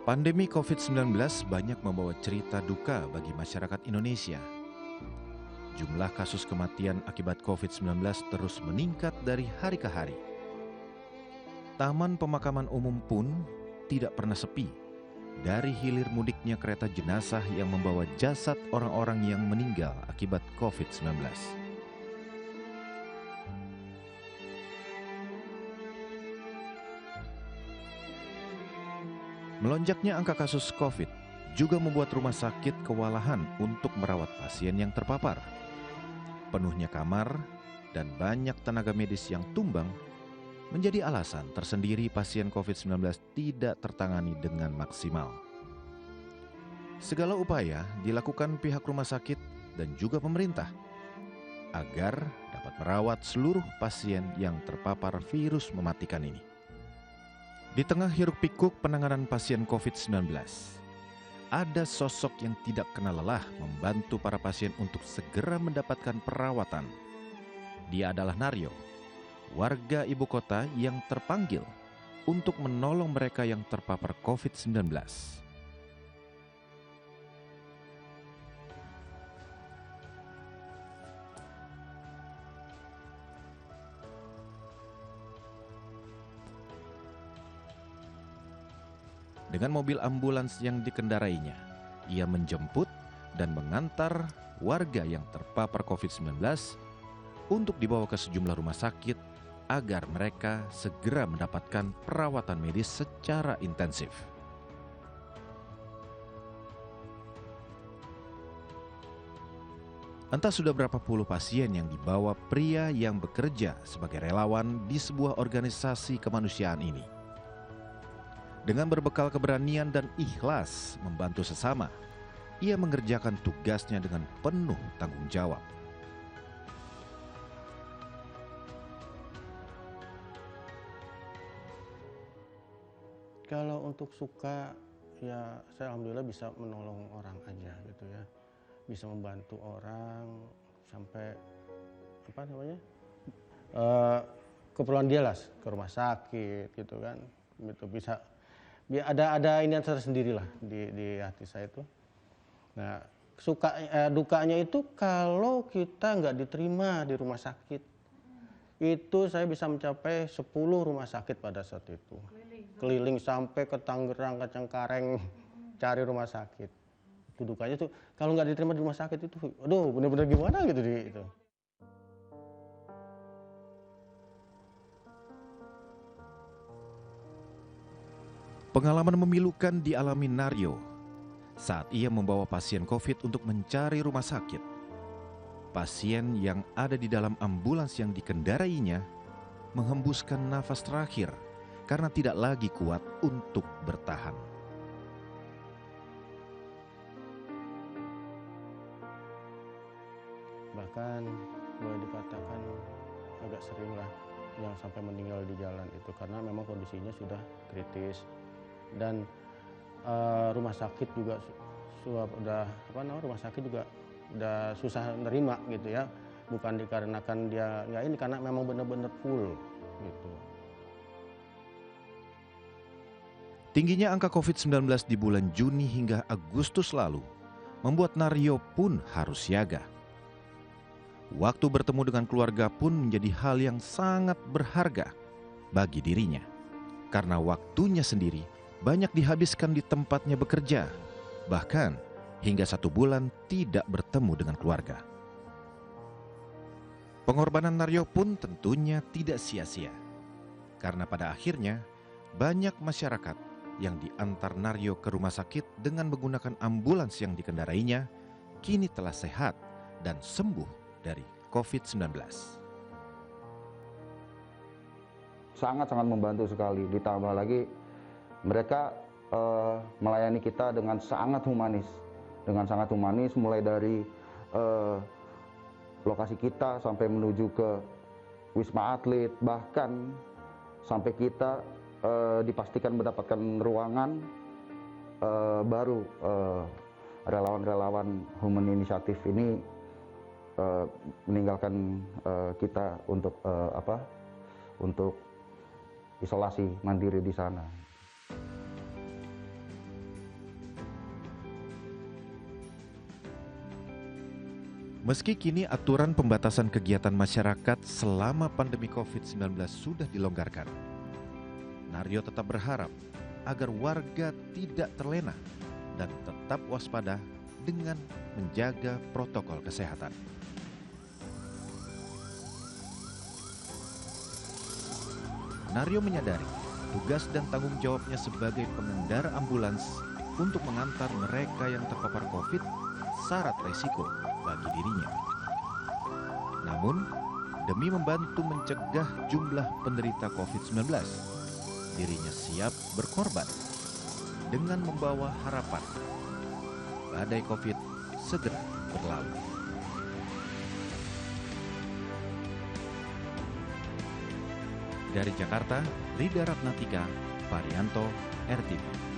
Pandemi COVID-19 banyak membawa cerita duka bagi masyarakat Indonesia. Jumlah kasus kematian akibat COVID-19 terus meningkat dari hari ke hari. Taman pemakaman umum pun tidak pernah sepi dari hilir mudiknya kereta jenazah yang membawa jasad orang-orang yang meninggal akibat COVID-19. Melonjaknya angka kasus COVID juga membuat rumah sakit kewalahan untuk merawat pasien yang terpapar. Penuhnya kamar dan banyak tenaga medis yang tumbang menjadi alasan tersendiri pasien COVID-19 tidak tertangani dengan maksimal. Segala upaya dilakukan pihak rumah sakit dan juga pemerintah agar dapat merawat seluruh pasien yang terpapar virus mematikan ini. Di tengah hiruk-pikuk penanganan pasien COVID-19, ada sosok yang tidak kenal lelah membantu para pasien untuk segera mendapatkan perawatan. Dia adalah Naryo, warga ibu kota yang terpanggil untuk menolong mereka yang terpapar COVID-19. Dengan mobil ambulans yang dikendarainya, ia menjemput dan mengantar warga yang terpapar COVID-19 untuk dibawa ke sejumlah rumah sakit agar mereka segera mendapatkan perawatan medis secara intensif. Entah sudah berapa puluh pasien yang dibawa pria yang bekerja sebagai relawan di sebuah organisasi kemanusiaan ini. Dengan berbekal keberanian dan ikhlas membantu sesama, ia mengerjakan tugasnya dengan penuh tanggung jawab. Kalau untuk suka, ya saya alhamdulillah bisa menolong orang aja gitu ya. Bisa membantu orang sampai keperluan dia lah, ke rumah sakit gitu kan. Gitu bisa ada ini tersendiri lah di hati saya itu. Nah, dukanya itu kalau kita nggak diterima di rumah sakit, itu saya bisa mencapai 10 rumah sakit pada saat itu. Keliling sampai ke Tangerang, ke Cengkareng, cari rumah sakit. Itu dukanya tuh kalau nggak diterima di rumah sakit itu, aduh bener-bener gimana gitu itu. Pengalaman memilukan dialami Naryo saat ia membawa pasien COVID untuk mencari rumah sakit. Pasien yang ada di dalam ambulans yang dikendarainya menghembuskan nafas terakhir karena tidak lagi kuat untuk bertahan. Bahkan boleh dikatakan agak sering lah yang sampai meninggal di jalan itu karena memang kondisinya sudah kritis. Dan rumah sakit juga udah susah nerima gitu ya, bukan dikarenakan dia nggak ini, karena memang benar-benar full gitu. Tingginya angka COVID-19 di bulan Juni hingga Agustus lalu membuat Naryo pun harus siaga. Waktu bertemu dengan keluarga pun menjadi hal yang sangat berharga bagi dirinya, karena waktunya sendiri banyak dihabiskan di tempatnya bekerja, bahkan hingga 1 bulan tidak bertemu dengan keluarga. Pengorbanan Naryo pun tentunya tidak sia-sia, karena pada akhirnya banyak masyarakat yang diantar Naryo ke rumah sakit dengan menggunakan ambulans yang dikendarainya kini telah sehat dan sembuh dari COVID-19. Sangat-sangat membantu sekali, ditambah lagi mereka melayani kita dengan sangat humanis, mulai dari lokasi kita sampai menuju ke Wisma Atlet, bahkan sampai kita dipastikan mendapatkan ruangan, baru relawan-relawan Human Initiative ini meninggalkan kita untuk isolasi mandiri di sana. Meski kini aturan pembatasan kegiatan masyarakat selama pandemi COVID-19 sudah dilonggarkan, Naryo tetap berharap agar warga tidak terlena dan tetap waspada dengan menjaga protokol kesehatan. Naryo menyadari tugas dan tanggung jawabnya sebagai pengendara ambulans untuk mengantar mereka yang terpapar COVID syarat resiko bagi dirinya. Namun, demi membantu mencegah jumlah penderita COVID-19, dirinya siap berkorban dengan membawa harapan badai COVID segera berlalu. Dari Jakarta, Rida Ratnatika, Parianto, RTV.